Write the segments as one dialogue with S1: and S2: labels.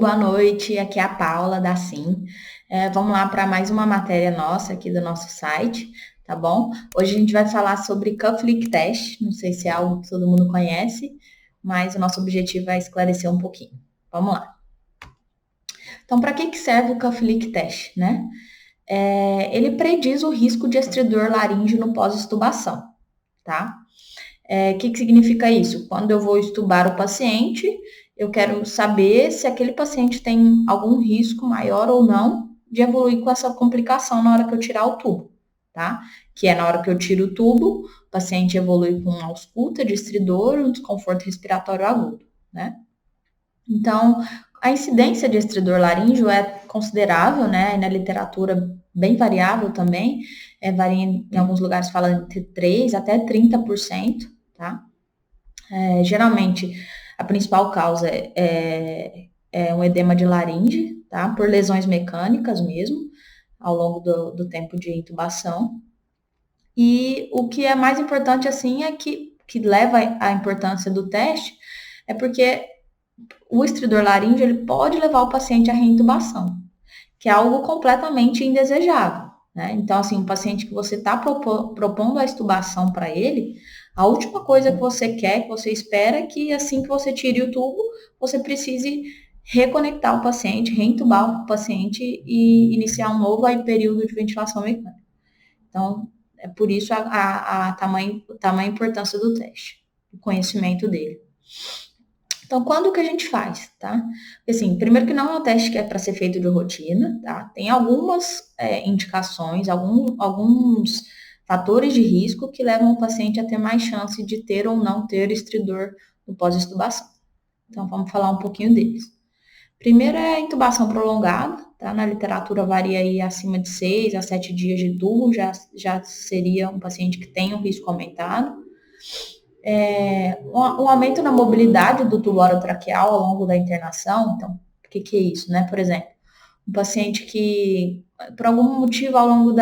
S1: boa noite. Aqui é a Paula da Sim. Vamos lá para mais uma matéria nossa aqui do nosso site, tá bom? Hoje a gente vai falar sobre Cuff Leak Test. Não sei se é algo que todo mundo conhece, mas o nosso objetivo é esclarecer um pouquinho. Vamos lá. Então, para que serve o Cuff Leak Test, né? Ele prediz o risco de estridor laríngeo no pós-extubação, tá? O que significa isso? Quando eu vou extubar o paciente, eu quero saber se aquele paciente tem algum risco maior ou não de evoluir com essa complicação na hora que eu tirar o tubo, tá? Que é na hora que eu tiro o tubo, o paciente evolui com ausculta de estridor, um desconforto respiratório agudo, né? Então, a incidência de estridor laríngeo é considerável, né? E na literatura bem variável também, varia em alguns lugares falando entre 3 até 30%, tá? Geralmente, a principal causa é um edema de laringe, tá? Por lesões mecânicas mesmo, ao longo do tempo de intubação. E o que é mais importante, assim, é que leva à importância do teste, é porque o estridor laríngeo, ele pode levar o paciente à reintubação, que é algo completamente indesejável, né? Então, assim, um paciente que você está propondo a extubação para ele, a última coisa que você quer, que você espera, é que assim que você tire o tubo, você precise reconectar o paciente, reintubar o paciente e iniciar um novo período de ventilação mecânica. Então, é por isso a tamanha importância do teste, o conhecimento dele. Então, quando que a gente faz, tá? Assim, primeiro que não é um teste que é para ser feito de rotina, tá? Tem algumas indicações, alguns fatores de risco que levam o paciente a ter mais chance de ter ou não ter estridor no pós-extubação. Então, vamos falar um pouquinho deles. Primeiro é a intubação prolongada, tá? Na literatura varia aí acima de 6 a 7 dias de tubo, já seria um paciente que tem um risco aumentado. Um aumento na mobilidade do tubo orotraqueal ao longo da internação. Então, o que é isso, né? Por exemplo, um paciente que, por algum motivo, ao longo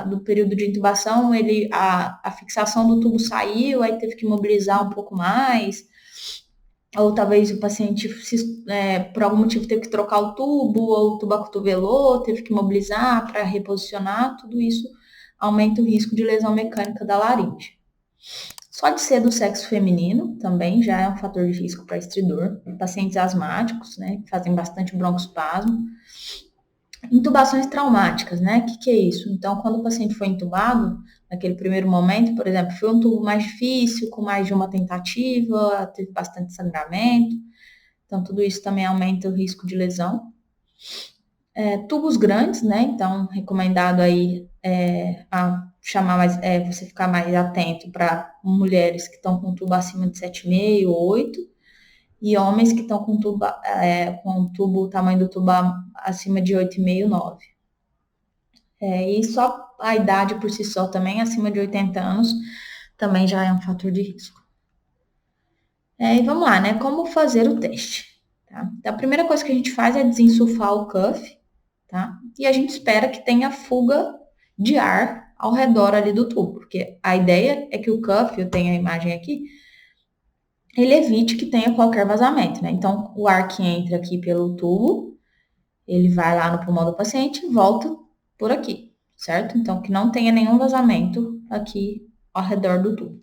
S1: do período de intubação, a fixação do tubo saiu, aí teve que mobilizar um pouco mais, ou talvez o paciente, por algum motivo, teve que trocar o tubo, ou o tubo acotovelou, teve que mobilizar para reposicionar, tudo isso aumenta o risco de lesão mecânica da laringe. Só de ser do sexo feminino também já é um fator de risco para estridor. Pacientes asmáticos, né, que fazem bastante broncoespasmo. Intubações traumáticas, né? O que é isso? Então, quando o paciente foi intubado, naquele primeiro momento, por exemplo, foi um tubo mais difícil, com mais de uma tentativa, teve bastante sangramento. Então, tudo isso também aumenta o risco de lesão. Tubos grandes, né? Então, recomendado aí a chamar mais, você ficar mais atento para mulheres que estão com tubo acima de 7,5 ou 8, e homens que estão com tubo, o tamanho do tubo acima de 8,5, 9. E só a idade por si só também, acima de 80 anos, também já é um fator de risco. E vamos lá, né? Como fazer o teste? Tá? Então, a primeira coisa que a gente faz é desensulfar o cuff, tá? E a gente espera que tenha fuga de ar ao redor ali do tubo, porque a ideia é que o cuff, eu tenho a imagem aqui, ele evite que tenha qualquer vazamento, né? Então, o ar que entra aqui pelo tubo, ele vai lá no pulmão do paciente e volta por aqui, certo? Então, que não tenha nenhum vazamento aqui ao redor do tubo.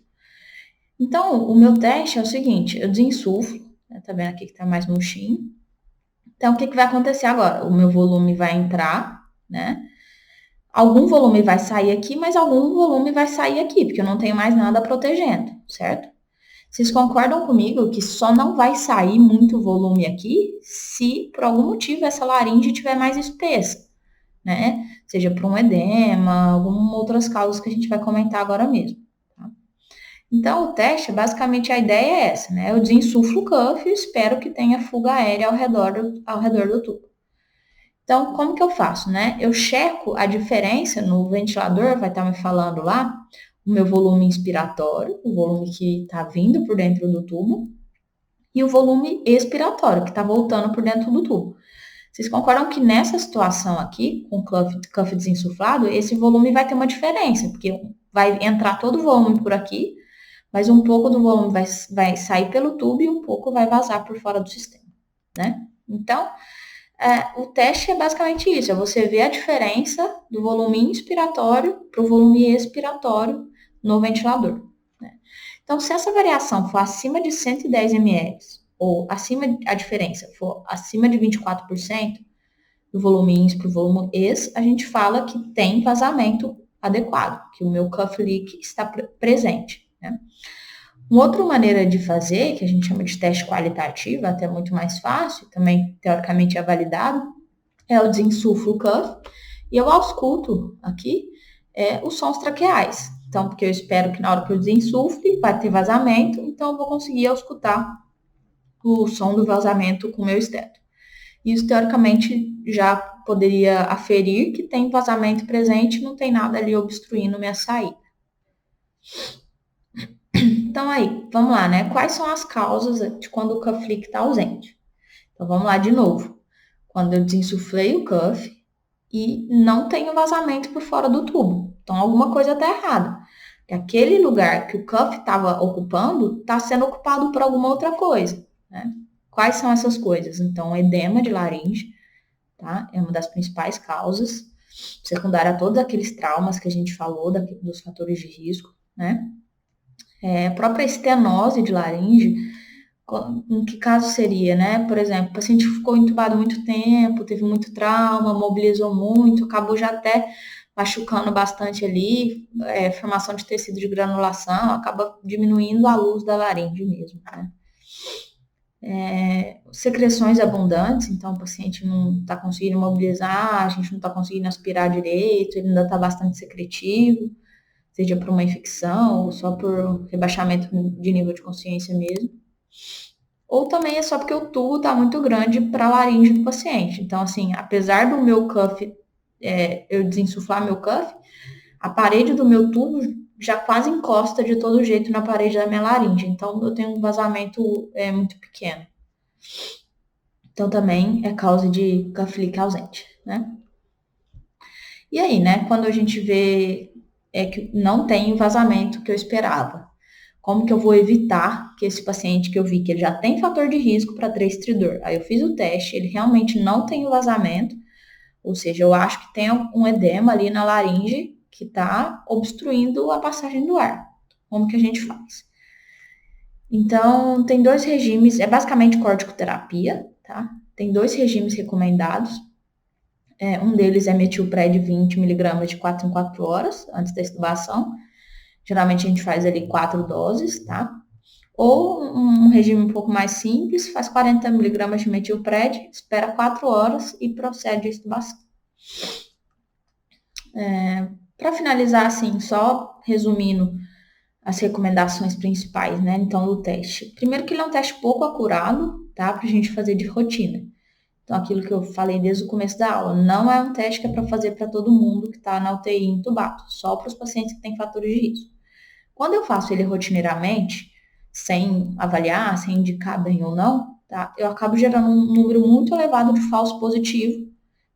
S1: Então, o meu teste é o seguinte, eu desensulfo, né? Tá vendo aqui que tá mais murchinho. Então, o que vai acontecer agora? O meu volume vai entrar, né? Algum volume vai sair aqui, mas algum volume vai sair aqui, porque eu não tenho mais nada protegendo, certo? Vocês concordam comigo que só não vai sair muito volume aqui se, por algum motivo, essa laringe estiver mais espessa, né? Seja por um edema, algumas outras causas que a gente vai comentar agora mesmo. Tá? Então, o teste, basicamente, a ideia é essa, né? Eu desensulfo o cuff e espero que tenha fuga aérea ao redor do tubo. Então, como que eu faço, né? Eu checo a diferença no ventilador, vai estar me falando lá, o meu volume inspiratório, o volume que está vindo por dentro do tubo, e o volume expiratório, que está voltando por dentro do tubo. Vocês concordam que nessa situação aqui, com o cuff desinsuflado, esse volume vai ter uma diferença, porque vai entrar todo o volume por aqui, mas um pouco do volume vai sair pelo tubo e um pouco vai vazar por fora do sistema, né? Então, o teste é basicamente isso, é você ver a diferença do volume inspiratório para o volume expiratório no ventilador, né? Então, se essa variação for acima de 110 ml, ou a diferença for acima de 24% do volume ins para o volume ex, a gente fala que tem vazamento adequado, que o meu cuff leak está presente, né? Uma outra maneira de fazer, que a gente chama de teste qualitativo, até muito mais fácil, também teoricamente é validado, é o desinsuflo cuff, e eu ausculto aqui os sons traqueais. Então, porque eu espero que na hora que eu desinsufle vai ter vazamento, então eu vou conseguir auscultar o som do vazamento com o meu esteto. Isso, teoricamente, já poderia aferir que tem vazamento presente, não tem nada ali obstruindo minha saída. Então, aí, vamos lá, né? Quais são as causas de quando o cuff leak está ausente? Então, vamos lá de novo. Quando eu desinsuflei o cuff e não tenho vazamento por fora do tubo. Então, alguma coisa está errada. Porque aquele lugar que o cuff estava ocupando está sendo ocupado por alguma outra coisa, né? Quais são essas coisas? Então, edema de laringe, tá? É uma das principais causas, secundária a todos aqueles traumas que a gente falou, dos fatores de risco, né? A própria estenose de laringe, em que caso seria, né? Por exemplo, o paciente ficou entubado muito tempo, teve muito trauma, mobilizou muito, acabou já até machucando bastante ali, formação de tecido de granulação, acaba diminuindo a luz da laringe mesmo, né? Secreções abundantes, então o paciente não está conseguindo mobilizar, a gente não está conseguindo aspirar direito, ele ainda está bastante secretivo, seja por uma infecção ou só por rebaixamento de nível de consciência mesmo. Ou também é só porque o tubo está muito grande para a laringe do paciente. Então, assim, apesar do meu cuff, eu desinsuflar meu cuff, a parede do meu tubo já quase encosta de todo jeito na parede da minha laringe. Então, eu tenho um vazamento muito pequeno. Então, também é causa de cuff leak ausente, né? E aí, né, quando a gente vê que não tem o vazamento que eu esperava, como que eu vou evitar que esse paciente que eu vi que ele já tem fator de risco para ter estridor? Aí eu fiz o teste, ele realmente não tem o vazamento, ou seja, eu acho que tem um edema ali na laringe que está obstruindo a passagem do ar. Como que a gente faz? Então, tem 2 regimes, é basicamente corticoterapia, tá? Tem 2 regimes recomendados. Um deles é metilpred 20 mg de 4 em 4 horas, antes da extubação. Geralmente a gente faz ali 4 doses, tá? Ou um regime um pouco mais simples, faz 40 mg de metilpred, espera 4 horas e procede a extubação. Para finalizar, assim, só resumindo as recomendações principais, né? Então, do teste. Primeiro que ele é um teste pouco acurado, tá? Pra gente fazer de rotina. Então, aquilo que eu falei desde o começo da aula, não é um teste que é para fazer para todo mundo que está na UTI entubado, só para os pacientes que têm fatores de risco. Quando eu faço ele rotineiramente, sem avaliar, sem indicar bem ou não, tá? Eu acabo gerando um número muito elevado de falso positivo,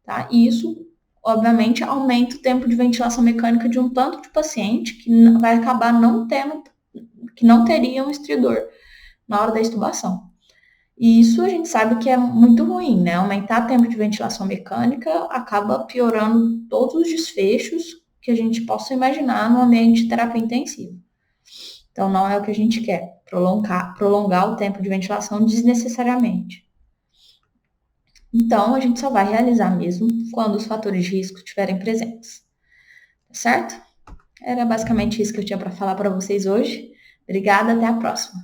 S1: tá? E isso, obviamente, aumenta o tempo de ventilação mecânica de um tanto de paciente que vai acabar não tendo, que não teria um estridor na hora da extubação. E isso a gente sabe que é muito ruim, né? Aumentar o tempo de ventilação mecânica acaba piorando todos os desfechos que a gente possa imaginar no ambiente de terapia intensiva. Então, não é o que a gente quer, prolongar o tempo de ventilação desnecessariamente. Então, a gente só vai realizar mesmo quando os fatores de risco estiverem presentes. Tá certo? Era basicamente isso que eu tinha para falar para vocês hoje. Obrigada, até a próxima.